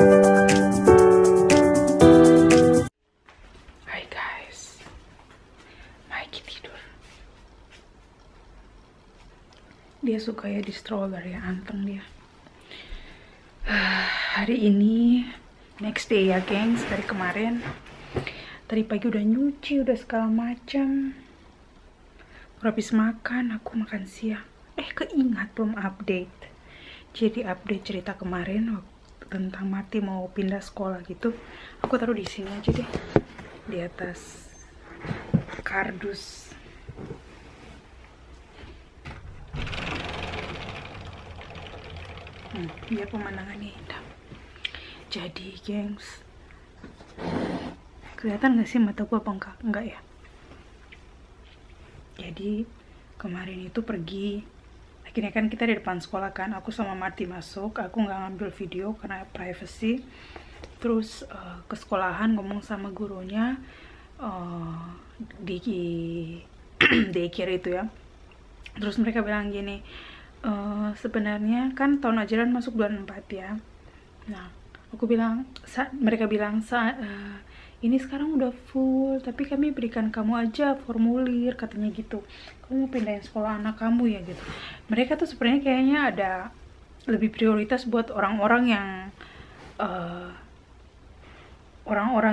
Hai guys, Mikey tidur. Dia suka ya di stroller ya, anteng dia. Hari ini next day ya gengs, dari kemarin. Tadi pagi udah nyuci, udah segala macam. Habis makan, aku makan siang. Keingat belum update. Jadi update cerita kemarin tentang Marty mau pindah sekolah gitu. Aku taruh di sini aja deh, di atas kardus. Biar pemandangannya indah. Jadi gengs, kelihatan gak sih mata gua apa enggak? Enggak ya. Jadi kemarin itu pergi, akhirnya kan kita di depan sekolah kan, aku sama Marty masuk, aku nggak ngambil video karena privacy. Terus ke sekolahan ngomong sama gurunya di daycare itu ya. Terus mereka bilang gini, sebenarnya kan tahun ajaran masuk bulan 4 ya. Nah, aku bilang, mereka bilang, ini sekarang udah full, tapi kami berikan kamu aja formulir, katanya gitu. Kamu mau pindahin sekolah anak kamu ya gitu. Mereka tuh sebenarnya kayaknya ada lebih prioritas buat orang-orang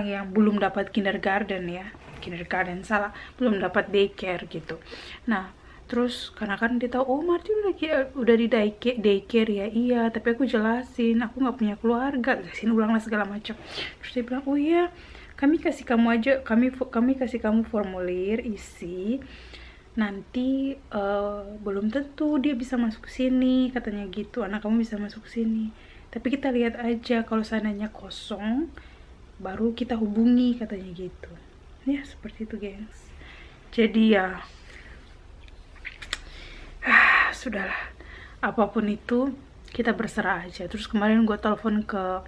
yang belum dapat kindergarten ya. Kindergarten salah, belum dapat daycare gitu. Nah, terus karena kan dia tahu, oh Marty udah di daycare ya, iya, tapi aku jelasin aku nggak punya keluarga, jelasin ulang lah segala macam. Terus dia bilang, oh iya, kami kasih kamu aja, kami kasih kamu formulir isi, nanti belum tentu dia bisa masuk sini, katanya gitu, anak kamu bisa masuk sini, tapi kita lihat aja, kalau seandainya kosong baru kita hubungi, katanya gitu ya. Seperti itu gengs. Jadi ya sudahlah, apapun itu kita berserah aja. Terus kemarin gue telepon ke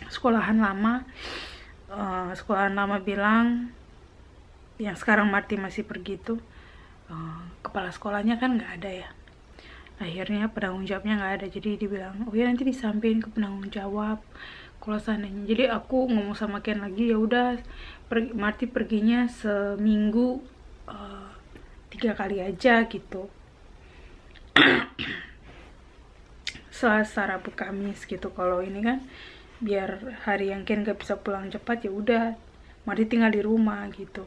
sekolahan lama, bilang yang sekarang Marty masih pergi tuh, kepala sekolahnya kan nggak ada ya, akhirnya penanggung jawabnya nggak ada. Jadi dibilang, oh ya nanti disampaikan ke penanggung jawab kalau seandainya. Jadi aku ngomong sama Ken lagi, ya udah Marty perginya seminggu 3 kali aja gitu, Selasa, Rabu, Kamis gitu. Kalau ini kan biar hari yang Ken gak bisa pulang cepat, ya udah Marty tinggal di rumah gitu.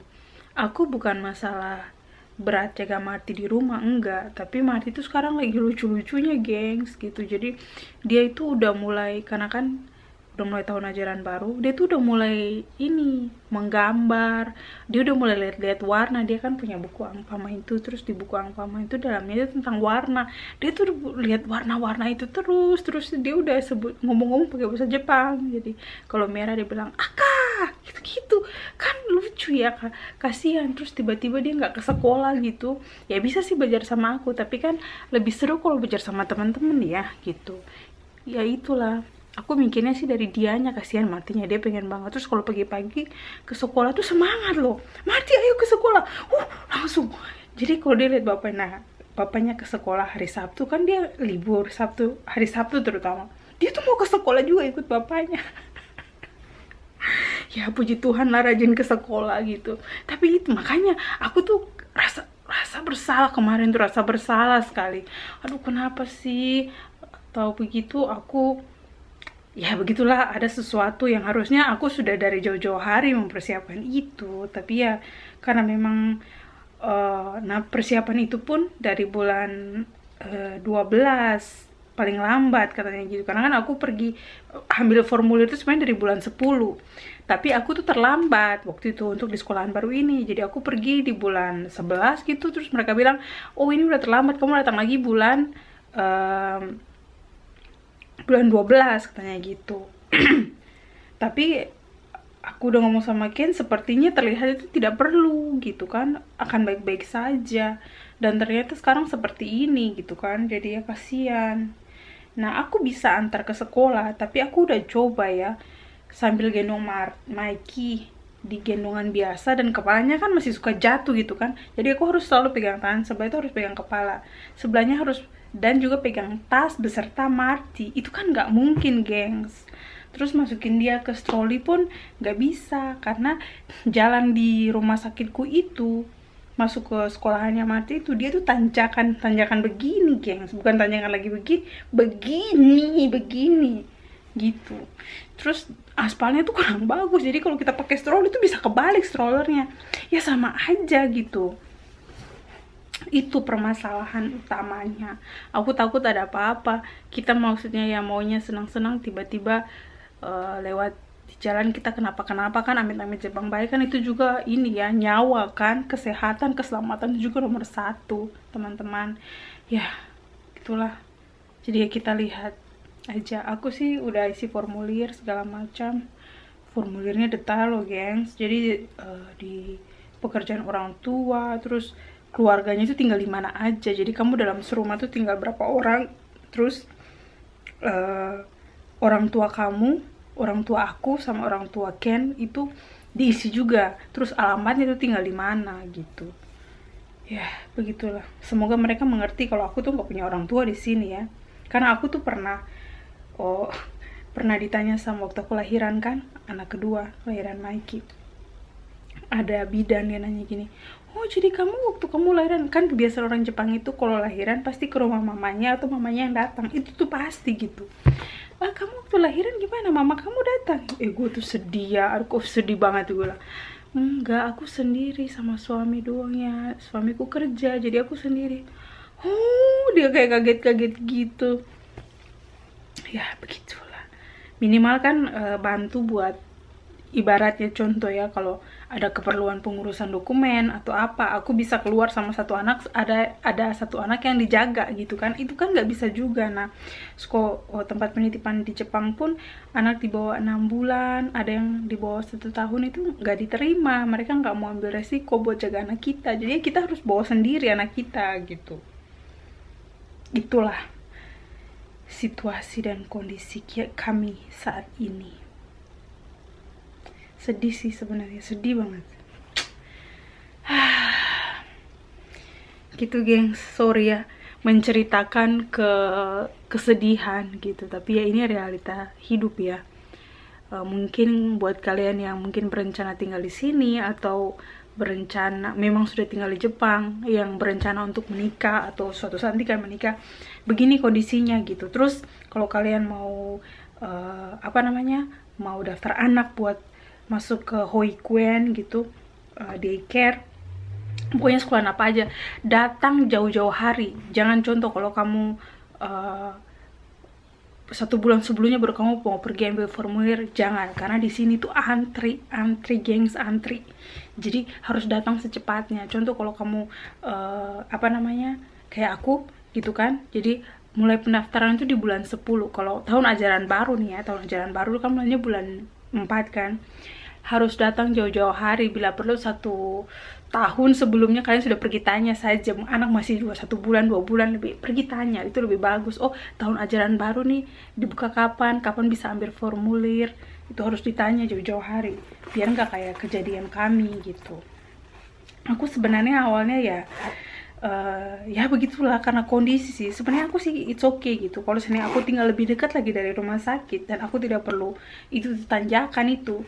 Aku bukan masalah berat jaga Marty di rumah, enggak, tapi Marty tuh sekarang lagi lucu-lucunya gengs gitu. Jadi dia itu udah mulai, karena kan udah mulai tahun ajaran baru, dia tuh udah mulai ini menggambar, dia udah mulai lihat-lihat warna. Dia kan punya buku Angpama itu, terus di buku Angpama itu dalamnya itu tentang warna, dia tuh lihat warna-warna itu terus dia udah sebut ngomong-ngomong pakai bahasa Jepang. Jadi kalau merah dia bilang aka gitu-gitu kan, lucu ya Kak, kasihan. Terus tiba-tiba dia nggak ke sekolah gitu. Ya bisa sih belajar sama aku, tapi kan lebih seru kalau belajar sama teman-teman ya gitu. Ya itulah, aku mikirnya sih dari dianya, kasihan Martinya, dia pengen banget. Terus kalau pagi-pagi ke sekolah tuh semangat loh, Marty ayo ke sekolah, langsung. Jadi kalau dia lihat bapaknya ke sekolah hari Sabtu, kan dia libur hari Sabtu terutama, dia tuh mau ke sekolah juga ikut bapaknya. Ya puji Tuhan lah, rajin ke sekolah gitu. Tapi itu makanya aku tuh rasa bersalah kemarin tuh, rasa bersalah sekali. Aduh kenapa sih tahu begitu. Aku ya begitulah, ada sesuatu yang harusnya aku sudah dari jauh-jauh hari mempersiapkan itu, tapi ya karena memang nah persiapan itu pun dari bulan 12 paling lambat katanya gitu. Karena kan aku pergi ambil formulir itu sebenarnya dari bulan 10, tapi aku tuh terlambat waktu itu untuk di sekolahan baru ini. Jadi aku pergi di bulan 11 gitu, terus mereka bilang, oh ini udah terlambat, kamu datang lagi bulan 12 katanya gitu. Tapi aku udah ngomong sama Ken, sepertinya terlihat itu tidak perlu gitu kan, akan baik-baik saja. Dan ternyata sekarang seperti ini gitu kan, jadi ya kasihan. Nah aku bisa antar ke sekolah, tapi aku udah coba ya sambil gendong Mikey di gendongan biasa, dan kepalanya kan masih suka jatuh gitu kan. Jadi aku harus selalu pegang tangan sebelah itu, harus pegang kepala sebelahnya harus, dan juga pegang tas beserta Marty. Itu kan nggak mungkin gengs, terus masukin dia ke stroller pun nggak bisa, karena jalan di rumah sakitku itu masuk ke sekolahannya Marti itu dia tuh tanjakan begini, gengs, bukan tanjakan lagi begini gitu. Terus aspalnya tuh kurang bagus, jadi kalau kita pakai stroller itu bisa kebalik strollernya, ya sama aja gitu. Itu permasalahan utamanya. Aku takut ada apa-apa, kita maksudnya ya maunya senang-senang, tiba-tiba lewat di jalan kita kenapa-kenapa kan, amit-amit Jepang baik kan, itu juga ini ya, nyawa kan, kesehatan, keselamatan itu juga nomor 1 teman-teman. Ya itulah, jadi ya kita lihat aja. Aku sih udah isi formulir segala macam, formulirnya detail loh gengs. Jadi di pekerjaan orang tua, terus keluarganya itu tinggal di mana aja, jadi kamu dalam serumah tuh tinggal berapa orang, terus orang tua kamu, orang tua aku, sama orang tua Ken itu diisi juga, terus alamatnya itu tinggal di mana gitu. Ya begitulah, semoga mereka mengerti kalau aku tuh gak punya orang tua di sini ya, karena aku tuh pernah ditanya sama waktu aku lahiran kan, anak kedua, lahiran Mikey, ada bidan dia nanya gini, oh jadi kamu waktu kamu lahiran, kan kebiasaan orang Jepang itu kalau lahiran pasti ke rumah mamanya atau mamanya yang datang, itu tuh pasti gitu. Kamu waktu lahiran gimana, mama kamu datang? Gue tuh sedih ya, aku sedih banget gue lah. Enggak, aku sendiri sama suami doang ya, suamiku kerja jadi aku sendiri. Dia kayak kaget-kaget gitu. Ya begitulah, minimal kan bantu buat, ibaratnya contoh ya, kalau ada keperluan pengurusan dokumen atau apa, aku bisa keluar sama satu anak, ada satu anak yang dijaga gitu kan, itu kan nggak bisa juga. Nah tempat penitipan di Jepang pun anak di bawah 6 bulan, ada yang di bawah 1 tahun itu nggak diterima, mereka nggak mau ambil resiko buat jaga anak kita, jadi kita harus bawa sendiri anak kita gitu. Itulah situasi dan kondisi kami saat ini. Sedih sih sebenarnya, sedih banget. Gitu gengs, sorry ya menceritakan kesedihan gitu, tapi ya ini realita hidup ya. Mungkin buat kalian yang mungkin berencana tinggal di sini, atau berencana memang sudah tinggal di Jepang, yang berencana untuk menikah atau suatu saat nanti kan menikah, begini kondisinya gitu. Terus kalau kalian mau mau daftar anak buat masuk ke hoikuen gitu, daycare, pokoknya sekolah apa aja, datang jauh-jauh hari. Jangan contoh kalau kamu 1 bulan sebelumnya baru kamu mau pergi ambil formulir, jangan, karena di sini tuh antri gengs, antri. Jadi harus datang secepatnya. Contoh kalau kamu kayak aku gitu kan, jadi mulai pendaftaran itu di bulan 10. Kalau tahun ajaran baru nih ya, tahun ajaran baru kan mulainya bulan 4 kan, harus datang jauh-jauh hari. Bila perlu 1 tahun sebelumnya kalian sudah pergi tanya saja, anak masih 1 bulan 2 bulan, lebih pergi tanya, itu lebih bagus. Oh tahun ajaran baru nih dibuka kapan bisa ambil formulir, itu harus ditanya jauh-jauh hari, biar nggak kayak kejadian kami gitu. Aku sebenarnya awalnya ya begitulah, karena kondisi sih. Sebenarnya aku sih it's okay gitu, kalau sebenarnya aku tinggal lebih dekat lagi dari rumah sakit dan aku tidak perlu itu tanjakan itu,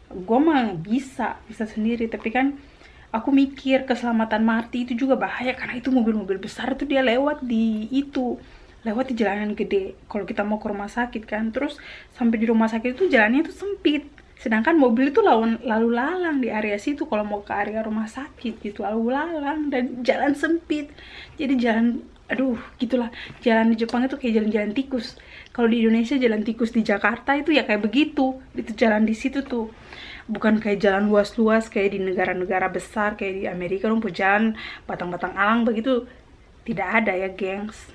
gue mah bisa sendiri. Tapi kan aku mikir keselamatan Marti itu juga bahaya, karena itu mobil-mobil besar itu dia lewat di jalanan gede kalau kita mau ke rumah sakit kan. Terus sampai di rumah sakit itu jalannya itu sempit, sedangkan mobil itu lalu lalang di area situ kalau mau ke area rumah sakit gitu, lalu lalang dan jalan sempit. Jadi jalan, aduh gitulah, jalan di Jepang itu kayak jalan-jalan tikus. Kalau di Indonesia jalan tikus, di Jakarta itu ya kayak begitu, itu jalan di situ tuh. Bukan kayak jalan luas-luas kayak di negara-negara besar, kayak di Amerika rumput jalan batang-batang alang begitu, tidak ada ya gengs.